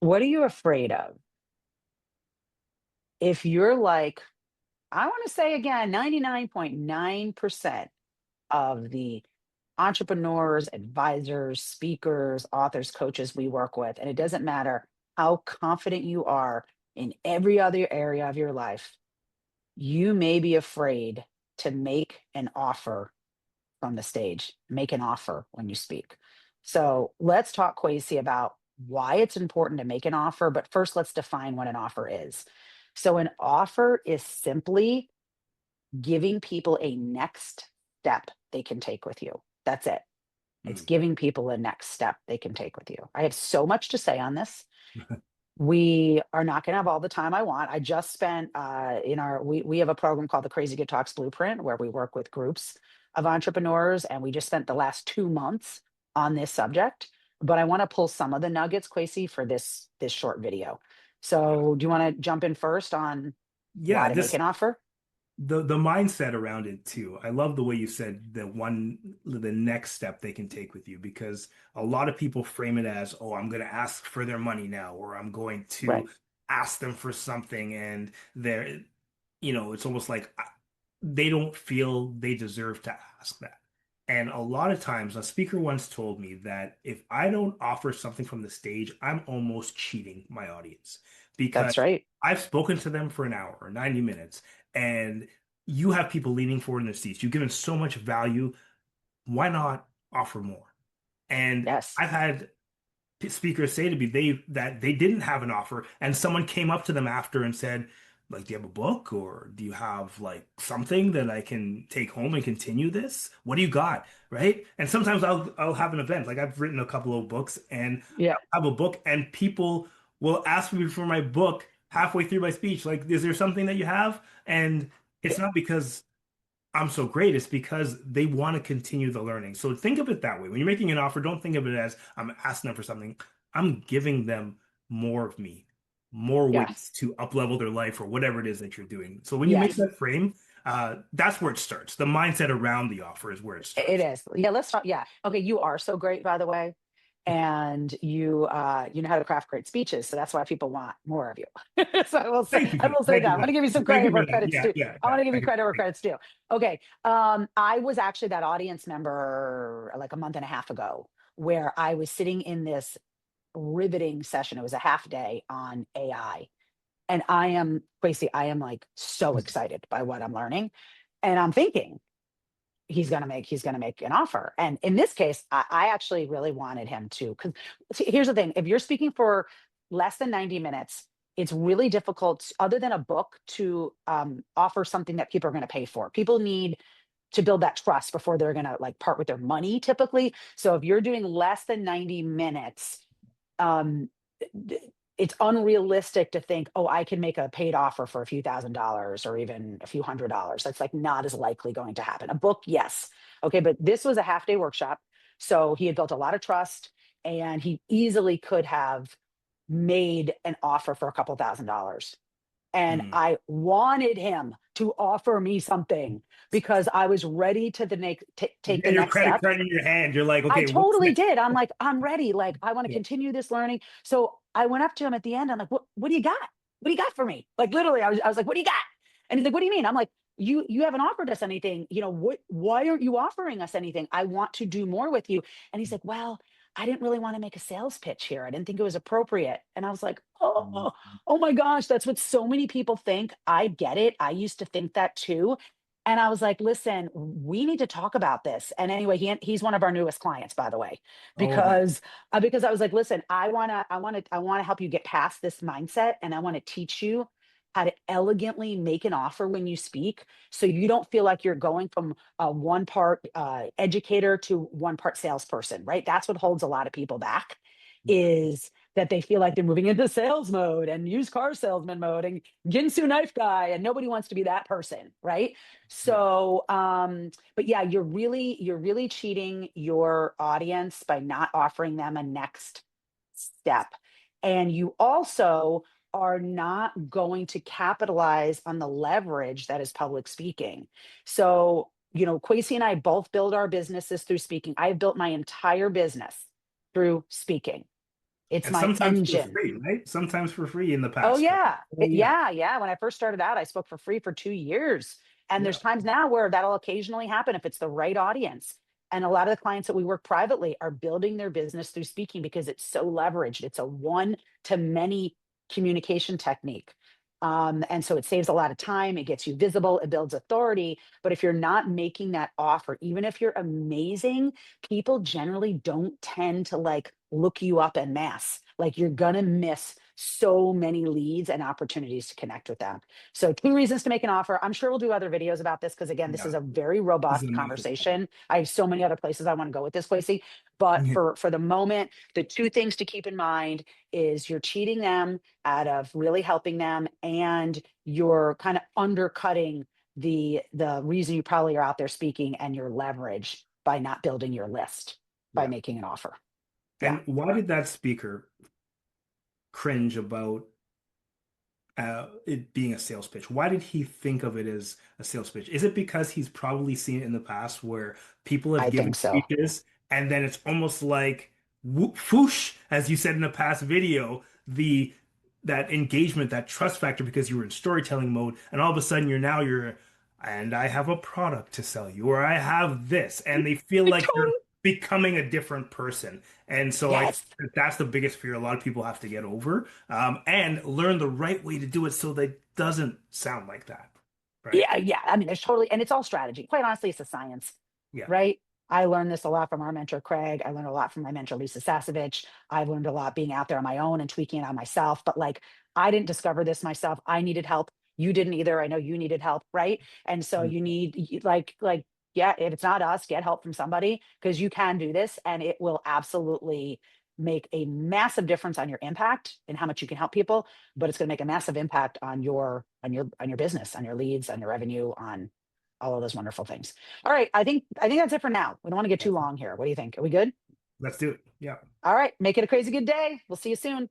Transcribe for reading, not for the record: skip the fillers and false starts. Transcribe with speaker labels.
Speaker 1: What are you afraid of? If you're like, I want to say again, 99.9% of the entrepreneurs, advisors, speakers, authors, coaches we work with, and it doesn't matter how confident you are in every other area of your life, you may be afraid to make an offer from the stage, make an offer when you speak. So let's talk, Kwesi, about why it's important to make an offer. But first, let's define what an offer is. So, an offer is simply giving people a next step they can take with you. That's it. It's
Speaker 2: Mm.
Speaker 1: giving people a next step they can take with you. I have so much to say on this. We are not going to have all the time I want. I just spent in our we have a program called the Crazy Good Talks Blueprint where we work with groups of entrepreneurs, and we just spent the last 2 months on this subject. But I want to pull some of the nuggets, Quasi, for this short video. So, do you want to jump in first on why
Speaker 2: Yeah,
Speaker 1: to make
Speaker 2: just
Speaker 1: an offer?
Speaker 2: the mindset around it too. I love the way you said the next step they can take with you, because a lot of people frame it as, oh, I'm going to ask for their money now, or I'm going
Speaker 1: Right.
Speaker 2: to ask them for something, and they're, it's almost like they don't feel they deserve to ask that. And a lot of times, a speaker once told me that if I don't offer something from the stage, I'm almost cheating my audience, because
Speaker 1: That's right.
Speaker 2: I've spoken to them for an hour or 90 minutes, and you have people leaning forward in their seats. You've given so much value. Why not offer more? And
Speaker 1: Yes.
Speaker 2: I've had speakers say to me that they didn't have an offer, and someone came up to them after and said, like, do you have a book, or do you have like something that I can take home and continue this? What do you got? Right? And sometimes I'll have an event. Like, I've written a couple of books, and
Speaker 1: Yeah.
Speaker 2: I'll have a book, and people will ask me for my book halfway through my speech, like, is there something that you have? And it's
Speaker 1: Yeah.
Speaker 2: not because I'm so great. It's because they want to continue the learning. So think of it that way. When you're making an offer, don't think of it as I'm asking them for something. I'm giving them more of me, more ways
Speaker 1: Yes.
Speaker 2: to up level their life or whatever it is that you're doing. So when you make
Speaker 1: Yes.
Speaker 2: that frame, that's where it starts. The mindset around the offer is where it
Speaker 1: It
Speaker 2: starts.
Speaker 1: is. Yeah, let's talk. Yeah. Okay, you are so great, by the way. And you know how to craft great speeches. So that's why people want more of you. So
Speaker 2: Thank you for
Speaker 1: I
Speaker 2: that.
Speaker 1: will say
Speaker 2: Thank
Speaker 1: that.
Speaker 2: you
Speaker 1: I'm
Speaker 2: for
Speaker 1: gonna
Speaker 2: that.
Speaker 1: give you some
Speaker 2: Thank
Speaker 1: credit
Speaker 2: you for
Speaker 1: where
Speaker 2: that.
Speaker 1: credit's
Speaker 2: Yeah,
Speaker 1: due.
Speaker 2: yeah,
Speaker 1: I want
Speaker 2: yeah.
Speaker 1: to give you credit where credit's due. Okay. I was actually that audience member like a month and a half ago where I was sitting in this riveting session. It was a half day on AI. And I am, basically, I am like so excited by what I'm learning. And I'm thinking, he's gonna make an offer. And in this case, I actually really wanted him to, because here's the thing: if you're speaking for less than 90 minutes, it's really difficult, other than a book, to offer something that people are going to pay for. People need to build that trust before they're going to like part with their money typically. So if you're doing less than 90 minutes, um, it's unrealistic to think, oh, I can make a paid offer for a few $1,000s or even a few $100s. That's like not as likely going to happen. A book, yes. Okay, but this was a half day workshop. So he had built a lot of trust, and he easily could have made an offer for a couple $1,000s. And
Speaker 2: Mm.
Speaker 1: I wanted him to offer me something because I was ready to take the
Speaker 2: And your
Speaker 1: next
Speaker 2: credit
Speaker 1: step.
Speaker 2: card in your hand, you're like,
Speaker 1: I
Speaker 2: okay, what's
Speaker 1: totally
Speaker 2: next?
Speaker 1: did. I'm like, I'm ready. Like, I want to
Speaker 2: Yeah.
Speaker 1: continue this learning. So I went up to him at the end. I'm like, what do you got? What do you got for me? Like, literally, I was like, what do you got? And he's like, what do you mean? I'm like, you haven't offered us anything. Why aren't you offering us anything? I want to do more with you. And he's like, well, I didn't really want to make a sales pitch here. I didn't think it was appropriate. And I was like, oh my gosh, that's what so many people think. I get it. I used to think that too. And I was like, listen, we need to talk about this. And anyway, he's one of our newest clients, by the way,
Speaker 2: Oh, nice.
Speaker 1: because I was like, listen, I want to help you get past this mindset, and I want to teach you how to elegantly make an offer when you speak, so you don't feel like you're going from one part educator to one part salesperson, right? That's what holds a lot of people back, is that they feel like they're moving into sales mode and used car salesman mode and Ginsu knife guy, and nobody wants to be that person, right?
Speaker 2: Yeah.
Speaker 1: So, but yeah, you're really cheating your audience by not offering them a next step. And you also are not going to capitalize on the leverage that is public speaking. So, Kwesi and I both build our businesses through speaking. I've built my entire business through speaking. It's
Speaker 2: And
Speaker 1: my
Speaker 2: sometimes for
Speaker 1: engine.
Speaker 2: free, right? Sometimes for free in the
Speaker 1: Oh
Speaker 2: past, right?
Speaker 1: yeah.
Speaker 2: Oh yeah.
Speaker 1: Yeah, yeah. When I first started out, I spoke for free for 2 years. And
Speaker 2: Yeah.
Speaker 1: there's times now where that'll occasionally happen if it's the right audience. And a lot of the clients that we work privately are building their business through speaking because it's so leveraged. It's a one to many communication technique. And so it saves a lot of time, it gets you visible, it builds authority. But if you're not making that offer, even if you're amazing, people generally don't tend to like look you up en masse. Like you're gonna miss so many leads and opportunities to connect with them. So, two reasons to make an offer. I'm sure we'll do other videos about this because, again, this
Speaker 2: Yeah.
Speaker 1: is a very
Speaker 2: This is
Speaker 1: robust
Speaker 2: amazing.
Speaker 1: conversation. I have so many other places I want to go with this, Kwesi. But
Speaker 2: Yeah.
Speaker 1: for the moment, the two things to keep in mind is you're cheating them out of really helping them, and you're kind of undercutting the reason you probably are out there speaking and your leverage by not building your list by
Speaker 2: Yeah.
Speaker 1: making an offer. Yeah,
Speaker 2: And why did that speaker cringe about it being a sales pitch? Why did he think of it as a sales pitch? Is it because he's probably seen it in the past where people have
Speaker 1: I
Speaker 2: given
Speaker 1: think so.
Speaker 2: speeches and then it's almost like whoosh, as you said in a past video, the that engagement, that trust factor because you were in storytelling mode, and all of a sudden and I have a product to sell you, or I have this, and they feel
Speaker 1: I
Speaker 2: like you're
Speaker 1: totally.
Speaker 2: becoming a different person. And so I think
Speaker 1: Yes.
Speaker 2: that that's the biggest fear a lot of people have to get over, and learn the right way to do it so that it doesn't sound like that. Right?
Speaker 1: Yeah, yeah. I mean, there's totally, and it's all strategy. Quite honestly, it's a science,
Speaker 2: Yeah.
Speaker 1: right? I learned this a lot from our mentor, Craig. I learned a lot from my mentor, Lisa Sasevich. I've learned a lot being out there on my own and tweaking it on myself. But like, I didn't discover this myself. I needed help. You didn't either. I know you needed help, right? And so you need, yeah, if it's not us, get help from somebody because you can do this and it will absolutely make a massive difference on your impact and how much you can help people, but it's going to make a massive impact on your business, on your leads, on your revenue, on all of those wonderful things. All right, I think that's it for now. We don't want to get too long here. What do you think? Are we good?
Speaker 2: Let's do it. Yeah.
Speaker 1: All right, make it a crazy good day. We'll see you soon.